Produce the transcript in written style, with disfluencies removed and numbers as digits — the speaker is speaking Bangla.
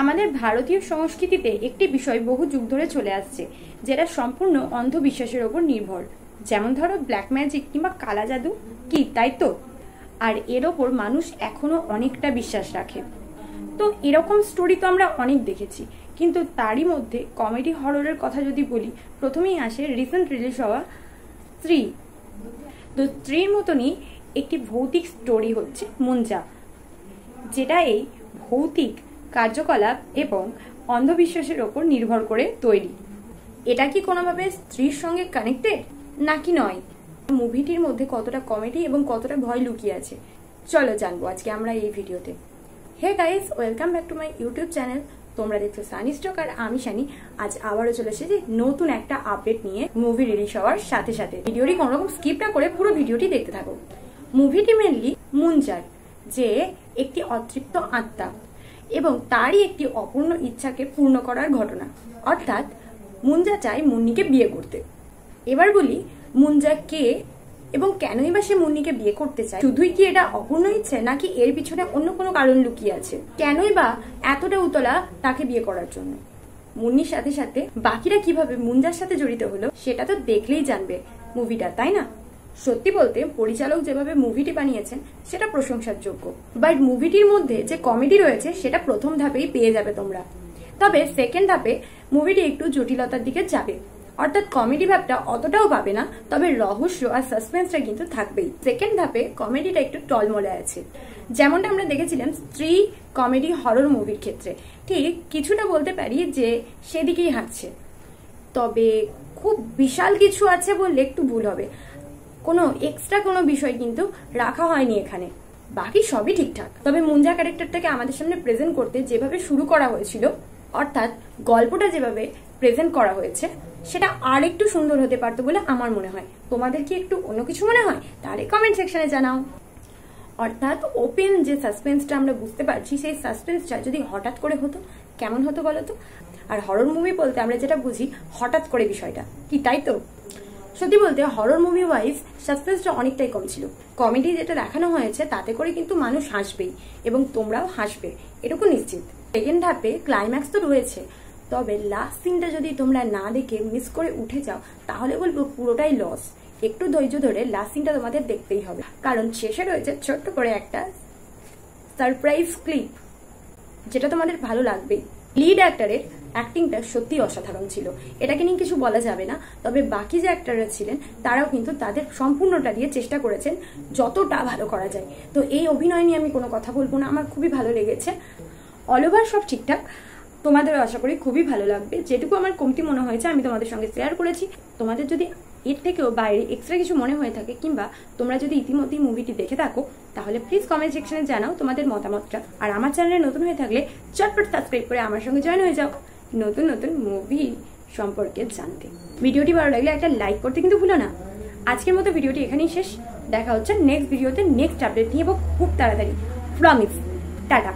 আমাদের ভারতীয় সংস্কৃতিতে একটি বিষয় বহু যুগ ধরে চলে আসছে, যেটা সম্পূর্ণ অন্ধবিশ্বাসের ওপর নির্ভর। যেমন ধরো ব্ল্যাক ম্যাজিক কিংবা কালা জাদু, কি তাই তো? আর এর ওপর মানুষ এখনো অনেকটা বিশ্বাস রাখে। তো এরকম স্টোরি তো আমরা অনেক দেখেছি, কিন্তু তারই মধ্যে কমেডি হররের কথা যদি বলি, প্রথমেই আসে রিসেন্ট রিলিজ হওয়া স্ত্রী। তো স্ত্রীর মতনই একটি ভৌতিক স্টোরি হচ্ছে মুঞ্জা, যেটা এই ভৌতিক কার্যকলাপ এবং অন্ধবিশ্বাসের ওপর নির্ভর করে তৈরি। এটা কি কোনোভাবে স্ত্রীর সঙ্গে কানেক্টেড নাকি নয়? মুভিটির মধ্যে কতটা কমেডি এবং কতটা ভয় লুকিয়ে আছে, চলো জানবো আজকে আমরা এই ভিডিওতে। Hey guys, welcome back to my YouTube channel. তোমরা দেখছো সানি স্টক আর আমি সানি। আজ আবারও চলে এসেছি নতুন একটা আপডেট নিয়ে মুভি রিলিজ হওয়ার সাথে সাথে। ভিডিওটি কোনো রকম স্কিপ না করে পুরো ভিডিওটি দেখতে থাকো। মুভিটি মেনলি মুঞ্জার, যে একটি অতৃপ্ত আত্মা এবং তারই একটি অপূর্ণ ইচ্ছাকে পূর্ণ করার ঘটনা। অর্থাৎ মুঞ্জা চায় মুন্নিকে বিয়ে করতে। এবার বলি, মুঞ্জা কে এবং কেনই বা সে মুন্নিকে বিয়ে করতে চায়? শুধুই কি এটা অপূর্ণ ইচ্ছে, নাকি এর পিছনে অন্য কোনো কারণ লুকিয়ে আছে? কেনই বা এতটা উতলা তাকে বিয়ে করার জন্য? মুন্নির সাথে সাথে বাকিরা কিভাবে মুঞ্জার সাথে জড়িত হলো সেটা তো দেখলেই জানবে মুভিটা, তাই না? সত্যি বলতে পরিচালক যেভাবে মুভিটি বানিয়েছেন সেটা প্রশংসার যোগ্য, বাট মুভিটির মধ্যে যে কমেডি রয়েছে সেটা প্রথম ধাপেই পেয়ে যাবে তোমরা। তবে সেকেন্ড ধাপে মুভিটি একটু জটিলতার দিকে যাবে, অর্থাৎ কমেডি ভাবটা অতটাও পাবে না, তবে রহস্য আর সাসপেন্সটা কিন্তু থাকবেই। সেকেন্ড ধাপে কমেডিটা একটু টলমলে আছে, যেমনটা আমরা দেখেছিলাম স্ত্রী কমেডি হরর মুভির ক্ষেত্রে। ঠিক কিছুটা বলতে পারি যে সেদিকেই হাঁটছে, তবে খুব বিশাল কিছু আছে বললে একটু ভুল হবে। কোনো এক্সট্রা কোনো বিষয় কিন্তু রাখা হয়নি এখানে, বাকি সবই ঠিকঠাক। তবে মুঞ্জা ক্যারেক্টারটাকে আমাদের সামনে প্রেজেন্ট করতে যেভাবে শুরু করা হয়েছিল, অর্থাৎ গল্পটা যেভাবে প্রেজেন্ট করা হয়েছে, সেটা আর একটু সুন্দর হতে পারতো বলে আমার মনে হয়। তোমাদের কি একটু অন্য কিছু মনে হয়? তাহলে কমেন্ট সেকশনে জানাও। অর্থাৎ ওপেন যে সাসপেন্সটা আমরা বুঝতে পারছি, সেই সাসপেন্সটা যদি হঠাৎ করে হতো কেমন হতো বলো তো? আর হরর মুভি বলতে আমরা যেটা বুঝি হঠাৎ করে বিষয়টা, কি তাই তো? সত্যি বলতে হরর মুভি ওয়াইজ সাসপেন্সটা অনেকটাই কম ছিল। কমেডি যেটা দেখানো হয়েছে তাতে করে কিন্তু মানুষ হাসবেই এবং তোমরাও হাসবে, এটুকু নিশ্চিত। সেকেন্ড ধাপে ক্লাইম্যাক্স তো রয়েছে, তবে লাস্ট সিনটা যদি তোমরা না দেখে মিস করে উঠে যাও তাহলে বলবো পুরোটাই লস। একটু ধৈর্য ধরে লাস্ট সিনটা তোমাদের দেখতেই হবে, কারণ শেষে রয়েছে ছোট্ট করে একটা সারপ্রাইজ ক্লিপ, যেটা তোমাদের ভালো লাগবেই। লিড অ্যাক্টরের অ্যাক্টিংটা সত্যি অসাধারণ ছিল, এটাকে নিয়ে কিছু বলা যাবে না। তবে বাকি যে অ্যাক্টররা ছিলেন তারাও কিন্তু তাদের সম্পূর্ণটা দিয়ে চেষ্টা করেছেন যতটা ভালো করা যায়। তো এই অভিনয় নিয়ে আমি কোনো কথা বলবো না, আমার খুবই ভালো লেগেছে। অল ওভার সব ঠিকঠাক, তোমাদেরও আশা করি খুবই ভালো লাগবে। যেটুকু আমার কমতি মনে হয়েছে আমি তোমাদের সঙ্গে শেয়ার করেছি। তোমাদের যদি এর থেকেও বাইরে এক্সট্রা কিছু মনে হয়ে থাকে, কিংবা তোমরা যদি ইতিমধ্যেই মুভিটি দেখে থাকো, তাহলে প্লিজ কমেন্ট সেকশনে জানাও তোমাদের মতামতটা। আর আমার চ্যানেলে নতুন হয়ে থাকলে চটপট সাবস্ক্রাইব করে আমার সঙ্গে জয়েন হয়ে যাও নতুন নতুন মুভি সম্পর্কে জানতে। ভিডিওটি ভালো লাগলে একটা লাইক করতে কিন্তু ভুলো না। আজকের মতো ভিডিওটি এখানেই শেষ, দেখা হচ্ছে নেক্সট ভিডিওতে নেক্সট আপডেট নিয়ে, খুব তাড়াতাড়ি, প্রমিস। টাটা।